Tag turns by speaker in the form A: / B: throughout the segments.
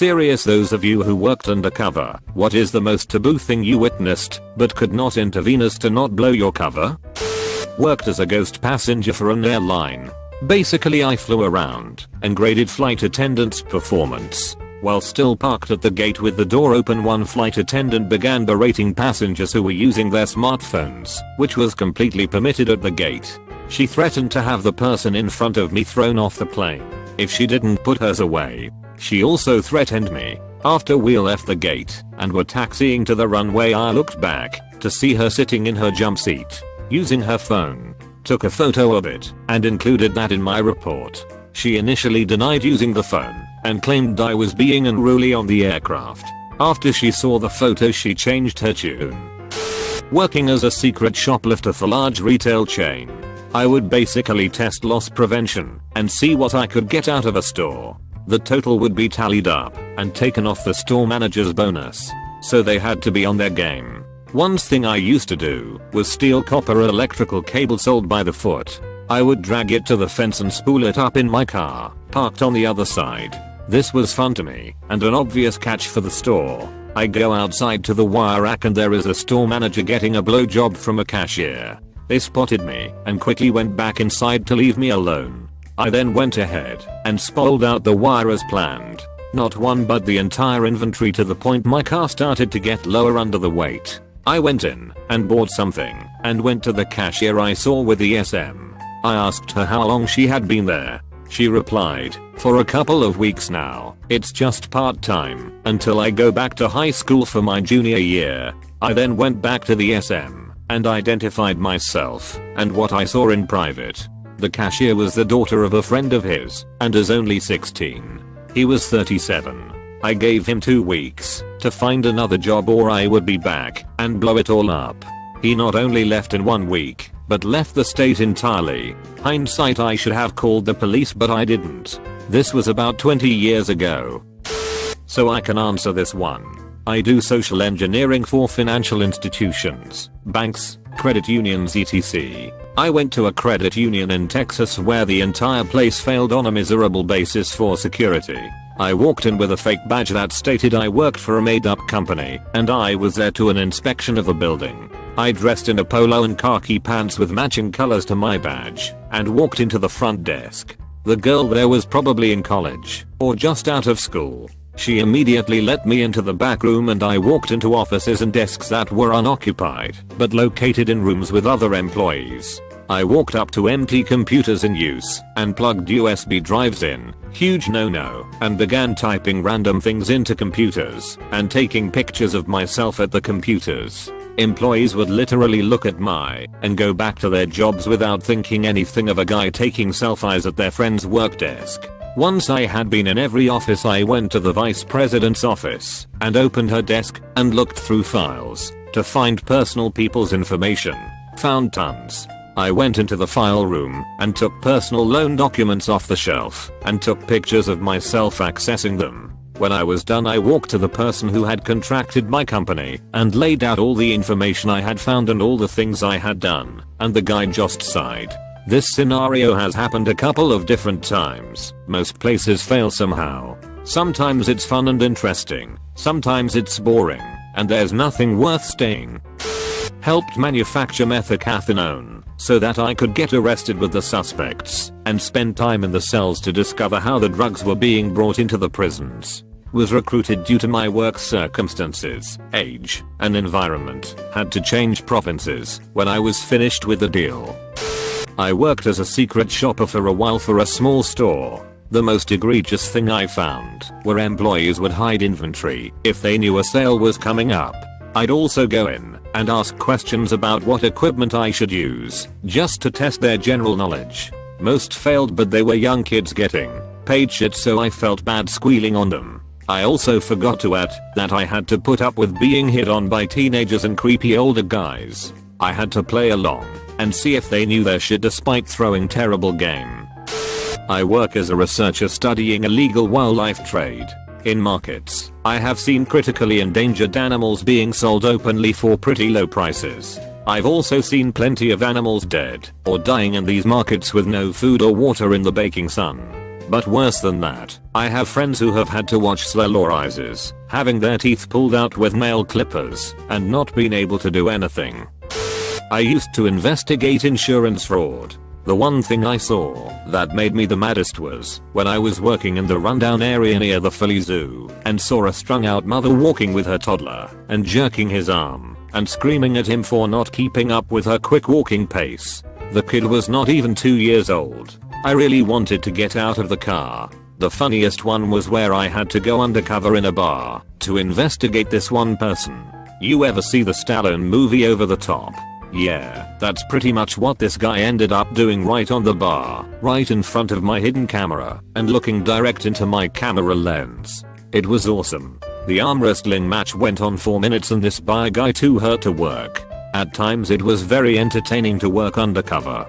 A: serious, those of you who worked undercover, what is the most taboo thing you witnessed but could not intervene as to not blow your cover? Worked as a ghost passenger for an airline. Basically I flew around and graded flight attendants' performance. While still parked at the gate with the door open, one flight attendant began berating passengers who were using their smartphones, which was completely permitted at the gate. She threatened to have the person in front of me thrown off the plane if she didn't put hers away. She also threatened me. After we left the gate and were taxiing to the runway, I looked back to see her sitting in her jump seat, using her phone. Took a photo of it and included that in my report. She initially denied using the phone and claimed I was being unruly on the aircraft. After she saw the photo, she changed her tune. Working as a secret shoplifter for large retail chain. I would basically test loss prevention and see what I could get out of a store. The total would be tallied up and taken off the store manager's bonus, so they had to be on their game. One thing I used to do was steal copper electrical cable sold by the foot. I would drag it to the fence and spool it up in my car, parked on the other side. This was fun to me and an obvious catch for the store. I go outside to the wire rack and there is a store manager getting a blowjob from a cashier. They spotted me and quickly went back inside to leave me alone. I then went ahead and spoiled out the wire as planned. Not one but the entire inventory, to the point my car started to get lower under the weight. I went in and bought something and went to the cashier I saw with the SM. I asked her how long she had been there. She replied, "For a couple of weeks now. It's just part-time until I go back to high school for my junior year." I then went back to the SM and identified myself and what I saw in private. The cashier was the daughter of a friend of his and is only 16. He was 37. I gave him 2 weeks to find another job or I would be back and blow it all up. He not only left in 1 week, but left the state entirely. Hindsight, I should have called the police, but I didn't. This was about 20 years ago. So I can answer this one. I do social engineering for financial institutions, banks, credit unions, etc. I went to a credit union in Texas where the entire place failed on a miserable basis for security. I walked in with a fake badge that stated I worked for a made-up company and I was there to an inspection of the building. I dressed in a polo and khaki pants with matching colors to my badge and walked into the front desk. The girl there was probably in college or just out of school. She immediately let me into the back room and I walked into offices and desks that were unoccupied but located in rooms with other employees. I walked up to empty computers in use and plugged USB drives in, huge no-no, and began typing random things into computers and taking pictures of myself at the computers. Employees would literally look at my and go back to their jobs without thinking anything of a guy taking selfies at their friend's work desk. Once I had been in every office, I went to the vice president's office and opened her desk and looked through files to find personal people's information. Found tons. I went into the file room and took personal loan documents off the shelf and took pictures of myself accessing them. When I was done, I walked to the person who had contracted my company and laid out all the information I had found and all the things I had done, and the guy just sighed. This scenario has happened a couple of different times. Most places fail somehow. Sometimes it's fun and interesting, sometimes it's boring, and there's nothing worth staying. Helped manufacture methamphetamine so that I could get arrested with the suspects and spend time in the cells to discover how the drugs were being brought into the prisons. Was recruited due to my work circumstances, age, and environment. Had to change provinces when I was finished with the deal. I worked as a secret shopper for a while for a small store. The most egregious thing I found were employees would hide inventory if they knew a sale was coming up. I'd also go in and ask questions about what equipment I should use, just to test their general knowledge. Most failed, but they were young kids getting paid shit, so I felt bad squealing on them. I also forgot to add that I had to put up with being hit on by teenagers and creepy older guys. I had to play along and see if they knew their shit despite throwing terrible game. I work as a researcher studying illegal wildlife trade. In markets, I have seen critically endangered animals being sold openly for pretty low prices. I've also seen plenty of animals dead or dying in these markets with no food or water in the baking sun. But worse than that, I have friends who have had to watch Slalorizes, having their teeth pulled out with nail clippers, and not been able to do anything. I used to investigate insurance fraud. The one thing I saw that made me the maddest was when I was working in the rundown area near the Philly Zoo and saw a strung out mother walking with her toddler and jerking his arm and screaming at him for not keeping up with her quick walking pace. The kid was not even 2 years old. I really wanted to get out of the car. The funniest one was where I had to go undercover in a bar to investigate this one person. You ever see the Stallone movie Over the Top? Yeah, that's pretty much what this guy ended up doing right on the bar, right in front of my hidden camera, and looking direct into my camera lens. It was awesome. The arm wrestling match went on 4 minutes and this bar guy too hurt to work. At times it was very entertaining to work undercover.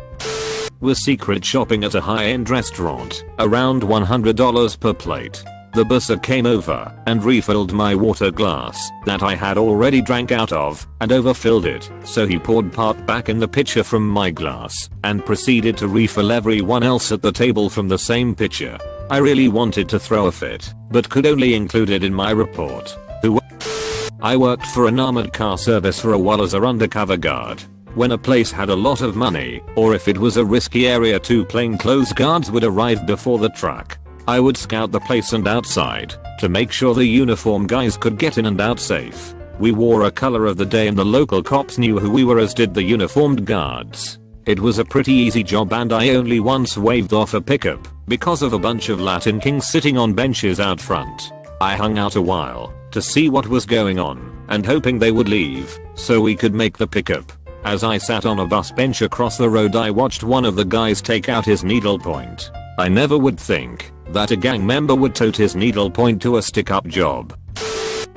A: Was secret shopping at a high-end restaurant, around $100 per plate. The busser came over and refilled my water glass that I had already drank out of and overfilled it, so he poured part back in the pitcher from my glass and proceeded to refill everyone else at the table from the same pitcher. I really wanted to throw a fit, but could only include it in my report. I worked for an armored car service for a while as an undercover guard. When a place had a lot of money, or if it was a risky area, 2 plainclothes guards would arrive before the truck. I would scout the place and outside to make sure the uniform guys could get in and out safe. We wore a color of the day and the local cops knew who we were, as did the uniformed guards. It was a pretty easy job and I only once waved off a pickup because of a bunch of Latin kings sitting on benches out front. I hung out a while to see what was going on and hoping they would leave so we could make the pickup. As I sat on a bus bench across the road, I watched one of the guys take out his needlepoint. I never would think that a gang member would tote his needlepoint to a stick-up job.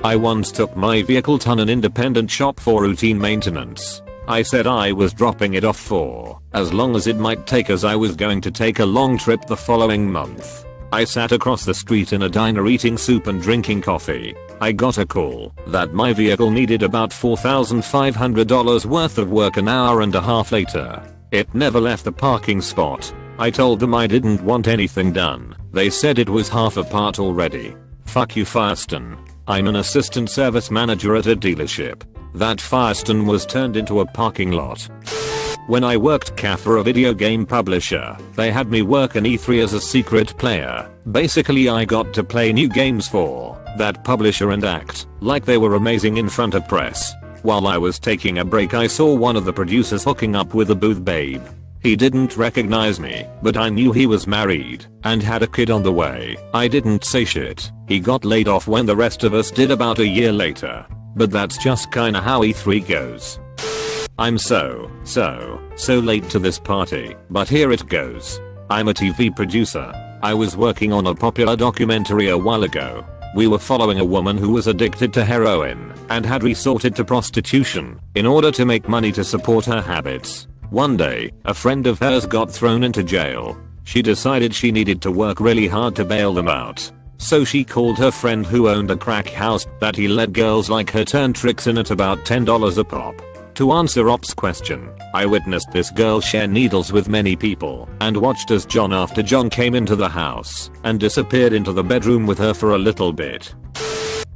A: I once took my vehicle to an independent shop for routine maintenance. I said I was dropping it off for as long as it might take, as I was going to take a long trip the following month. I sat across the street in a diner eating soup and drinking coffee. I got a call that my vehicle needed about $4,500 worth of work an hour and a half later. It never left the parking spot. I told them I didn't want anything done. They said it was half apart already. Fuck you, Firestone. I'm an assistant service manager at a dealership. That Firestone was turned into a parking lot. When I worked CAF for a video game publisher, they had me work an E3 as a secret player. Basically I got to play new games for that publisher and act like they were amazing in front of press. While I was taking a break, I saw one of the producers hooking up with a booth babe. He didn't recognize me, but I knew he was married and had a kid on the way. I didn't say shit. He got laid off when the rest of us did about a year later. But that's just kinda how E3 goes. I'm so late to this party, but here it goes. I'm a TV producer. I was working on a popular documentary a while ago. We were following a woman who was addicted to heroin and had resorted to prostitution in order to make money to support her habits. One day, a friend of hers got thrown into jail. She decided she needed to work really hard to bail them out. So she called her friend who owned a crack house that he let girls like her turn tricks in at about $10 a pop. To answer Op's question, I witnessed this girl share needles with many people and watched as John after John came into the house and disappeared into the bedroom with her for a little bit.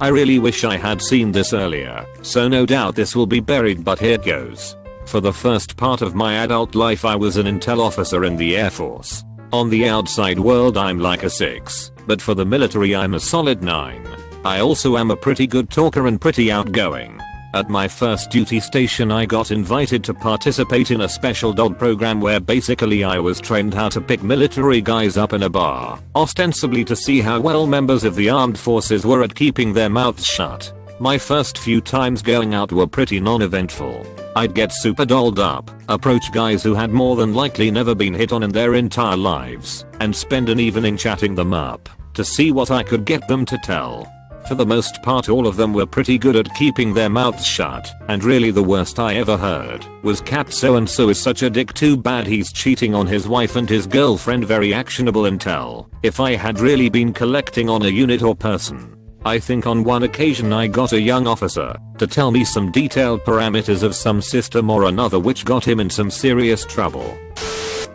A: I really wish I had seen this earlier, so no doubt this will be buried, but here goes. For the first part of my adult life I was an intel officer in the Air Force. On the outside world I'm like a 6, but for the military I'm a solid 9. I also am a pretty good talker and pretty outgoing. At my first duty station I got invited to participate in a special dog program where basically I was trained how to pick military guys up in a bar, ostensibly to see how well members of the armed forces were at keeping their mouths shut. My first few times going out were pretty non-eventful. I'd get super dolled up, approach guys who had more than likely never been hit on in their entire lives, and spend an evening chatting them up to see what I could get them to tell. For the most part all of them were pretty good at keeping their mouths shut, and really the worst I ever heard was "Cat so and so is such a dick, too bad he's cheating on his wife and his girlfriend." Very actionable intel if I had really been collecting on a unit or person. I think on one occasion I got a young officer to tell me some detailed parameters of some system or another which got him in some serious trouble.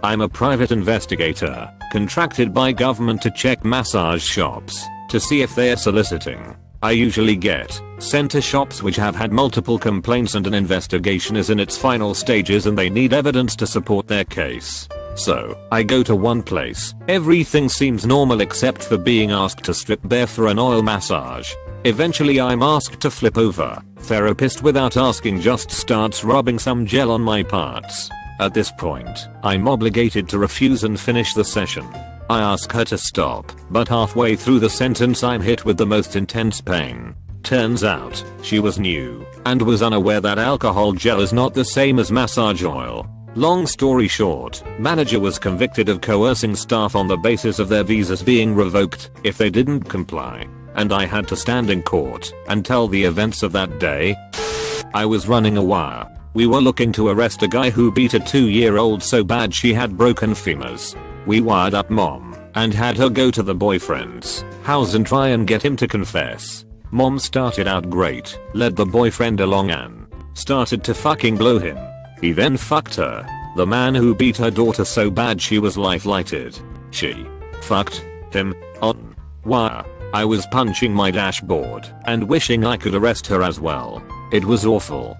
A: I'm a private investigator, contracted by government to check massage shops to see if they're soliciting. I usually get sent to shops which have had multiple complaints and an investigation is in its final stages and they need evidence to support their case. So, I go to one place. Everything seems normal except for being asked to strip bare for an oil massage. Eventually I'm asked to flip over. Therapist without asking just starts rubbing some gel on my parts. At this point, I'm obligated to refuse and finish the session. I ask her to stop, but halfway through the sentence I'm hit with the most intense pain. Turns out, she was new, and was unaware that alcohol gel is not the same as massage oil. Long story short, manager was convicted of coercing staff on the basis of their visas being revoked if they didn't comply. And I had to stand in court and tell the events of that day. I was running a wire. We were looking to arrest a guy who beat a 2-year-old so bad she had broken femurs. We wired up mom and had her go to the boyfriend's house and try and get him to confess. Mom started out great, led the boyfriend along and started to fucking blow him. He then fucked her. The man who beat her daughter so bad she was life-lighted. She fucked him on wire. I was punching my dashboard and wishing I could arrest her as well. It was awful.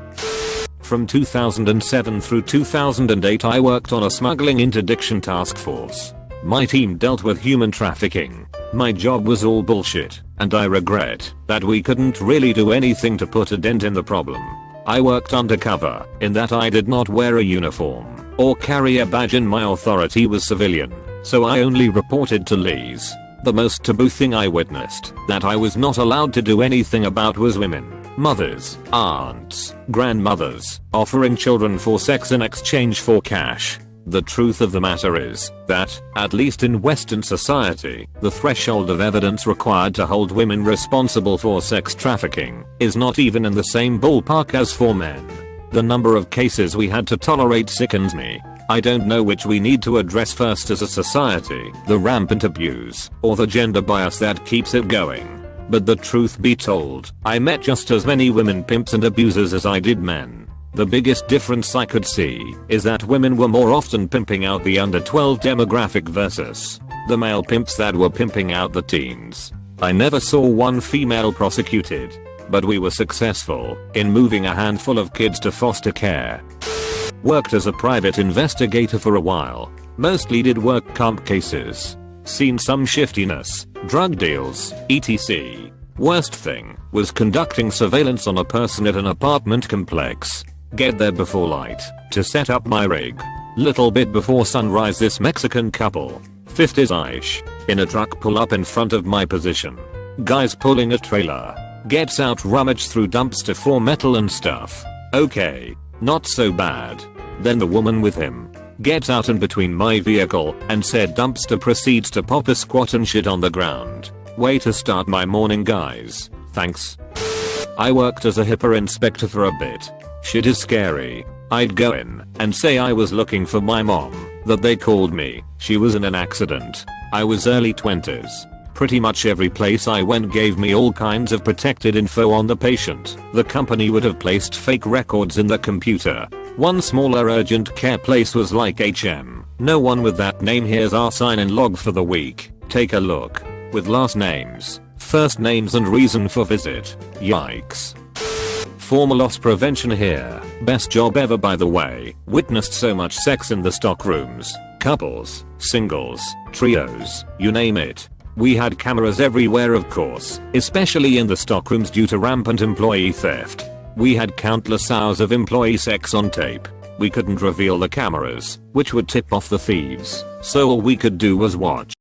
A: From 2007 through 2008 I worked on a smuggling interdiction task force. My team dealt with human trafficking. My job was all bullshit, and I regret that we couldn't really do anything to put a dent in the problem. I worked undercover, in that I did not wear a uniform or carry a badge and my authority was civilian, so I only reported to Lee's. The most taboo thing I witnessed that I was not allowed to do anything about was women, mothers, aunts, grandmothers, offering children for sex in exchange for cash. The truth of the matter is that, at least in Western society, the threshold of evidence required to hold women responsible for sex trafficking is not even in the same ballpark as for men. The number of cases we had to tolerate sickens me. I don't know which we need to address first as a society, the rampant abuse, or the gender bias that keeps it going. But the truth be told, I met just as many women pimps and abusers as I did men. The biggest difference I could see is that women were more often pimping out the under 12 demographic versus the male pimps that were pimping out the teens. I never saw one female prosecuted, but we were successful in moving a handful of kids to foster care. Worked as a private investigator for a while. Mostly did work comp cases. Seen some shiftiness, drug deals, etc. Worst thing was conducting surveillance on a person at an apartment complex. Get there before light to set up my rig. Little bit before sunrise this Mexican couple, 50s-ish, in a truck pull up in front of my position. Guy's pulling a trailer. Gets out, rummage through dumpster for metal and stuff. Okay, not so bad. Then the woman with him gets out in between my vehicle and said dumpster proceeds to pop a squat and shit on the ground. Way to start my morning, guys. Thanks. I worked as a HIPAA inspector for a bit. Shit is scary. I'd go in and say I was looking for my mom, that they called me, she was in an accident. I was early 20s. Pretty much every place I went gave me all kinds of protected info on the patient. The company would have placed fake records in the computer. One smaller urgent care place was like HM. No one with that name, here's our sign and log for the week. Take a look. With last names, first names and reason for visit. Yikes. Former loss prevention here. Best job ever, by the way. Witnessed so much sex in the stock rooms. Couples, singles, trios, you name it. We had cameras everywhere, of course, especially in the stockrooms due to rampant employee theft. We had countless hours of employee sex on tape. We couldn't reveal the cameras, which would tip off the thieves, so all we could do was watch.